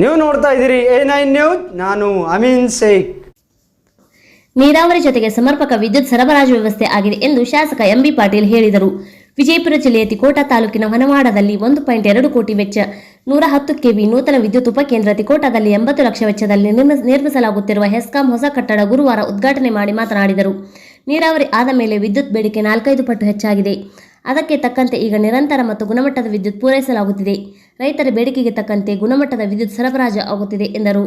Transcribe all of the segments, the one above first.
ನೀವು ನೋಡ್ತಾ ಇದ್ದೀರಿ A9 ನ್ಯೂಸ್. ನಾನು ಅಮೀನ್ ಶೇಖ್. ನೀರಾವರಿ ಜೊತೆಗೆ ಸಮರ್ಪಕ ವಿದ್ಯುತ್ ಸರಬರಾಜು ವ್ಯವಸ್ಥೆ ಆಗಿದೆ ಎಂದು ಶಾಸಕ ಎಂಬಿ ಪಾಟೀಲ್ ಹೇಳಿದರು. ವಿಜಯಪುರ ಜಿಲ್ಲೆಯ ತಿಕೋಟ ತಾಲೂಕಿನ ಹೊನವಾಡದಲ್ಲಿ 1.2 ಕೋಟಿ ವೆಚ್ಚ 110 ಕೆವಿ ನೂತನ ವಿದ್ಯುತ್ ಉಪಕೇಂದ್ರ, ತಿಕೋಟದಲ್ಲಿ 80 ಲಕ್ಷ ವೆಚ್ಚದಲ್ಲಿ ನಿರ್ಮಿಸಲಾಗುತ್ತಿರುವ ಹೆಸ್ಕಾಂ ಹೊಸ ಕಟ್ಟಡ ಗುರುವಾರ ಉದ್ಘಾಟನೆ ಮಾಡಿ ಮಾತನಾಡಿದರು. ನೀರಾವರಿ ಆದ ಮೇಲೆ ವಿದ್ಯುತ್ ಬೇಡಿಕೆ 4-5 ಪಟ್ಟು ಹೆಚ್ಚಾಗಿದೆ. ಅದಕ್ಕೆ ತಕ್ಕಂತೆ ಈಗ ನಿರಂತರ ಮತ್ತು ಗುಣಮಟ್ಟದ ವಿದ್ಯುತ್ ಪೂರೈಸಲಾಗುತ್ತಿದೆ. ರೈತರ ಬೇಡಿಕೆಗೆ ತಕ್ಕಂತೆ ಗುಣಮಟ್ಟದ ವಿದ್ಯುತ್ ಸರಬರಾಜು ಆಗುತ್ತಿದೆ ಎಂದರು.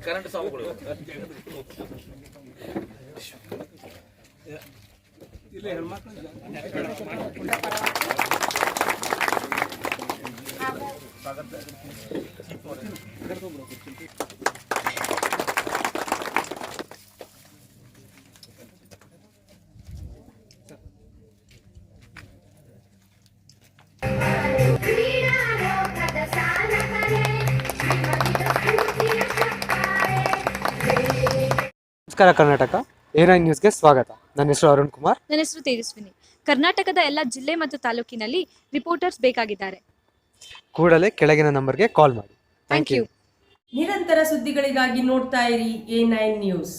ಕರೆಂಟ್ ಸಾವುಗಳು ಇಲ್ಲಿ ಹೆಣ್ಮಕ್ಳು ನಮಸ್ಕಾರ ಕರ್ನಾಟಕ A9 ನ್ಯೂಸ್ಗೆ ಸ್ವಾಗತ. ನನ್ನ ಹೆಸರು ಅರುಣ್ ಕುಮಾರ್. ನನ್ನ ಹೆಸರು ತೇಜಸ್ವಿನಿ. ಕರ್ನಾಟಕದ ಎಲ್ಲ ಜಿಲ್ಲೆ ಮತ್ತು ತಾಲೂಕಿನಲ್ಲಿ ರಿಪೋರ್ಟರ್ಸ್ ಬೇಕಾಗಿದ್ದಾರೆ. ಕೂಡಲೇ ಕೆಳಗಿನ ನಂಬರ್ಗೆ ಕಾಲ್ ಮಾಡಿ. Thank you. ನಿರಂತರ ಸುದ್ದಿಗಳಿಗಾಗಿ ನೋಡ್ತಾ ಇರಿ A9 ನ್ಯೂಸ್.